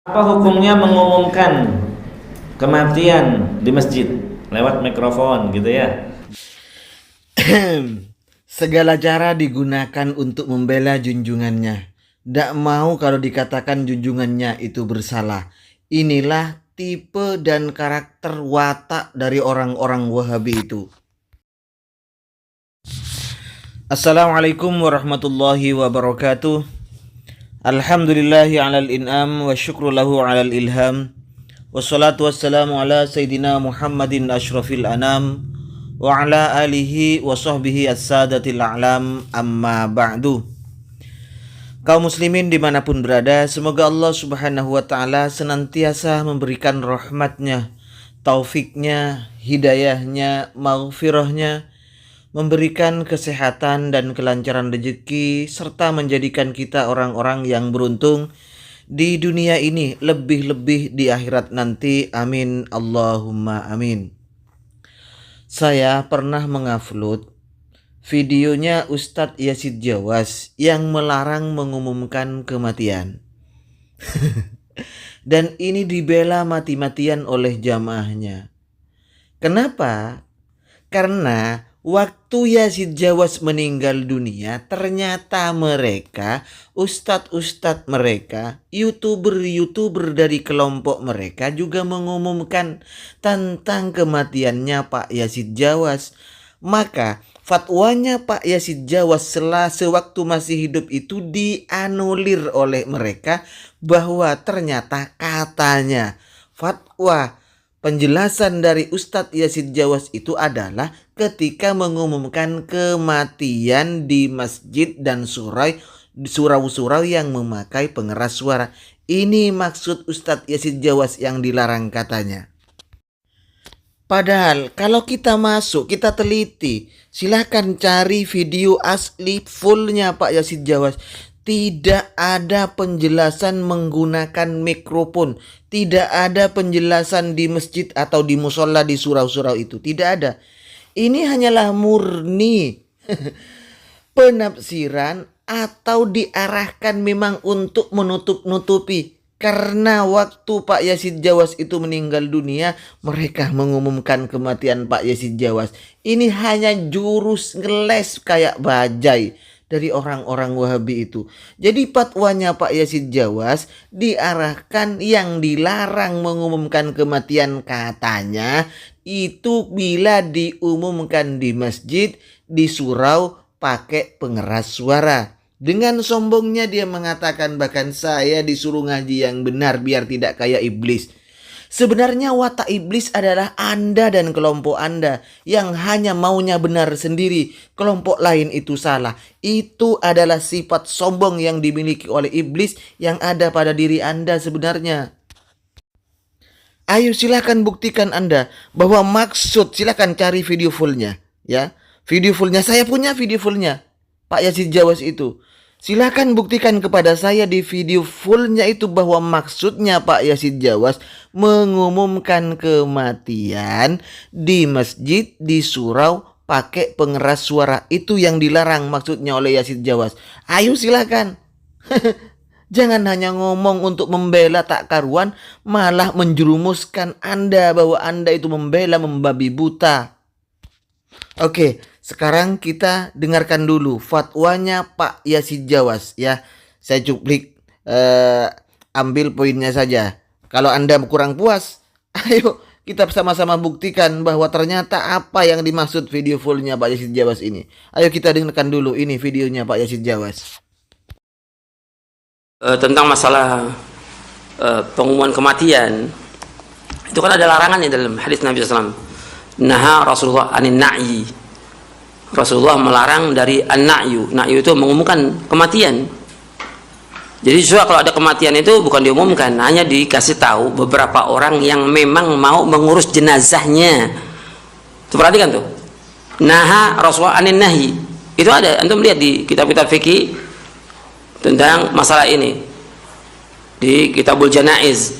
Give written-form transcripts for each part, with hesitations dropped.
Apa hukumnya mengumumkan kematian di masjid lewat mikrofon gitu ya? Segala cara digunakan untuk membela junjungannya. Tidak mau kalau dikatakan junjungannya itu bersalah. Inilah tipe dan karakter watak dari orang-orang Wahabi itu. Assalamualaikum warahmatullahi wabarakatuh. Alhamdulillahi alal in'am wa syukru lahu alal ilham. Wassalatu wassalamu ala sayyidina Muhammadin ashrafil anam wa ala alihi wa sahbihi as-sadatil a'lam, amma ba'du. Kaum muslimin dimanapun berada, semoga Allah subhanahu wa ta'ala senantiasa memberikan rahmatnya, taufiknya, hidayahnya, maghfirahnya, memberikan kesehatan dan kelancaran rezeki, serta menjadikan kita orang-orang yang beruntung di dunia ini, lebih-lebih di akhirat nanti. Amin Allahumma amin. Saya pernah mengupload videonya Ustadz Yazid Jawas yang melarang mengumumkan kematian. Dan ini dibela mati-matian oleh jamaahnya. Kenapa? Karena waktu Yazid Jawas meninggal dunia, ternyata mereka, ustadz-ustadz mereka, youtuber-youtuber dari kelompok mereka juga mengumumkan tentang kematiannya Pak Yazid Jawas. Maka fatwanya Pak Yazid Jawas sewaktu masih hidup itu dianulir oleh mereka, bahwa ternyata katanya fatwa penjelasan dari Ustadz Yazid Jawas itu adalah ketika mengumumkan kematian di masjid dan surau-surau yang memakai pengeras suara. Ini maksud Ustadz Yazid Jawas yang dilarang katanya. Padahal kalau kita masuk, kita teliti, silahkan cari video asli fullnya Pak Yazid Jawas. Tidak ada penjelasan menggunakan mikrofon. Tidak ada penjelasan di masjid atau di musola di surau-surau itu. Tidak ada. Ini hanyalah murni penafsiran atau diarahkan memang untuk menutup-nutupi. Karena waktu Pak Yazid Jawas itu meninggal dunia, mereka mengumumkan kematian Pak Yazid Jawas. Ini hanya jurus ngeles kayak bajai dari orang-orang Wahabi itu. Jadi fatwanya Pak Yazid Jawas diarahkan yang dilarang mengumumkan kematian katanya itu bila diumumkan di masjid, di surau pakai pengeras suara. Dengan sombongnya dia mengatakan bahkan saya disuruh ngaji yang benar biar tidak kayak iblis. Sebenarnya watak iblis adalah Anda dan kelompok Anda yang hanya maunya benar sendiri, kelompok lain itu salah. Itu adalah sifat sombong yang dimiliki oleh iblis yang ada pada diri Anda sebenarnya. Ayo silakan buktikan Anda bahwa maksud, silakan cari video fullnya ya. Video fullnya, saya punya video fullnya Pak Yazid Jawas itu. Silakan buktikan kepada saya di video fullnya itu bahwa maksudnya Pak Yazid Jawas mengumumkan kematian di masjid, di surau pakai pengeras suara. Itu yang dilarang maksudnya oleh Yazid Jawas. Ayo silakan. Jangan hanya ngomong untuk membela tak karuan, malah menjerumuskan Anda bahwa Anda itu membela membabi buta. Oke, sekarang kita dengarkan dulu fatwanya Pak Yazid Jawas ya. Saya cuplik, ambil poinnya saja. Kalau Anda kurang puas, ayo kita sama-sama buktikan bahwa ternyata apa yang dimaksud video fullnya Pak Yazid Jawas ini. Ayo kita dengarkan dulu ini videonya Pak Yazid Jawas. Tentang masalah pengumuman kematian, itu kan ada larangannya dalam hadis Nabi SAW. Naha Rasulullah anin na'yi. Rasulullah melarang dari an-na'yu. Na'yu itu mengumumkan kematian. Jadi justru kalau ada kematian itu bukan diumumkan, hanya dikasih tahu beberapa orang yang memang mau mengurus jenazahnya. Itu perhatikan tuh. Naha Rasulullah anin nahyi. Itu ada, antum lihat di kitab-kitab fikih tentang masalah ini. Di Kitabul Janaiz.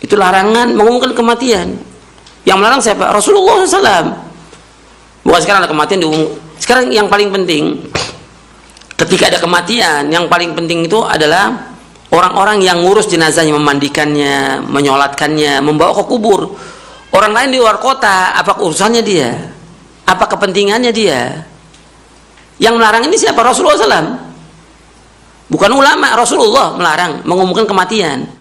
Itu larangan mengumumkan kematian. Yang melarang siapa? Rasulullah SAW. Bukan sekarang ada kematian diumum. Sekarang yang paling penting, ketika ada kematian, yang paling penting itu adalah orang-orang yang ngurus jenazahnya, memandikannya, menyolatkannya, membawa ke kubur. Orang lain di luar kota, apa urusannya dia? Apa kepentingannya dia? Yang melarang ini siapa? Rasulullah SAW. Bukan ulama, Rasulullah melarang, mengumumkan kematian.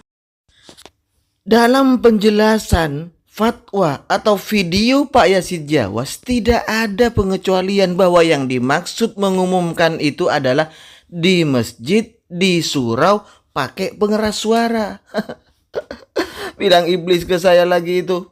Dalam penjelasan fatwa atau video Pak Yazid Jawas tidak ada pengecualian bahwa yang dimaksud mengumumkan itu adalah di masjid, di surau, pakai pengeras suara. Bilang iblis ke saya lagi itu.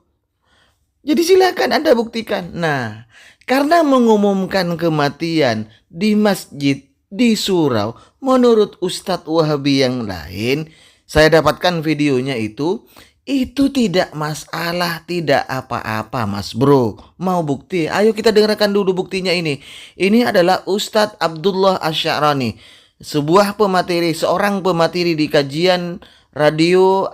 Jadi silakan Anda buktikan. Nah, karena mengumumkan kematian di masjid, di surau, menurut Ustadz Wahabi yang lain, saya dapatkan videonya itu tidak masalah, tidak apa-apa Mas Bro. Mau bukti? Ayo kita dengarkan dulu buktinya ini. Ini adalah Ustadz Abdullah Asy'arani, seorang pemateri di kajian radio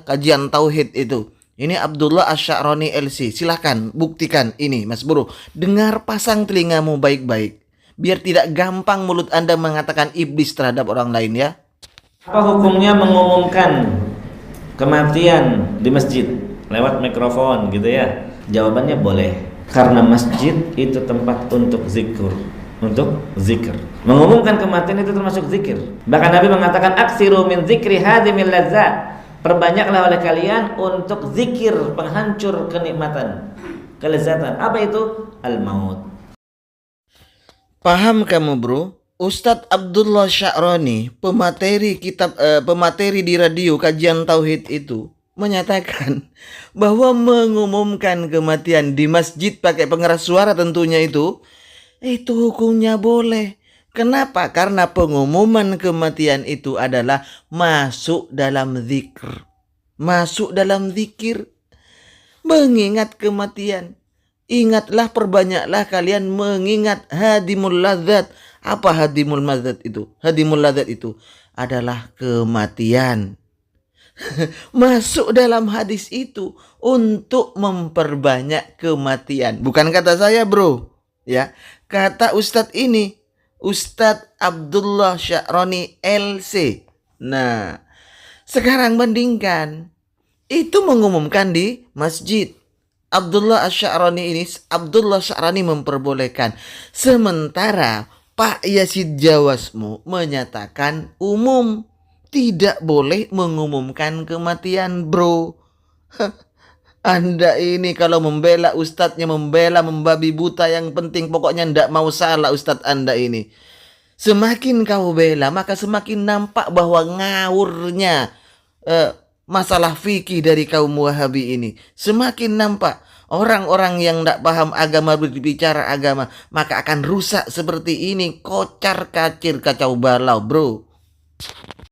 kajian tauhid itu. Ini Abdullah Asy'arani LC. Silahkan buktikan ini Mas Bro. Dengar, pasang telingamu baik-baik, biar tidak gampang mulut Anda mengatakan iblis terhadap orang lain ya. Apa hukumnya mengumumkan kematian di masjid lewat mikrofon gitu ya? Jawabannya boleh, karena masjid itu tempat untuk zikir, mengumumkan kematian itu termasuk zikir. Bahkan Nabi mengatakan aksiru min zikri hadimil ladzat, perbanyaklah oleh kalian untuk zikir penghancur kenikmatan, kelezatan. Apa itu? Al-maut. Paham kamu bro? Ustadz Abdullah Asy'arani, pemateri di radio kajian tauhid itu menyatakan bahwa mengumumkan kematian di masjid pakai pengeras suara tentunya itu hukumnya boleh. Kenapa? Karena pengumuman kematian itu adalah masuk dalam zikir. Masuk dalam zikir. Mengingat kematian. Ingatlah, perbanyaklah kalian mengingat hadimul ladzat. Apa hadimul ladzat itu? Hadimul ladzat itu adalah kematian. Masuk dalam hadis itu untuk memperbanyak kematian. Bukan kata saya bro. Ya, kata Ustadz ini. Ustadz Abdullah Asy'arani LC. Nah, sekarang bandingkan. Itu mengumumkan di masjid. Abdullah Asy'arani memperbolehkan. Sementara Pak Yazid Jawasmu menyatakan umum. Tidak boleh mengumumkan kematian bro. Anda ini kalau membela ustadznya, membela membabi buta, yang penting pokoknya ndak mau salah ustadz Anda ini. Semakin kau bela, maka semakin nampak bahwa ngawurnya masalah fikih dari kaum Wahabi ini. Semakin nampak orang-orang yang ndak paham agama berbicara agama, maka akan rusak seperti ini, kocar kacir kacau balau bro.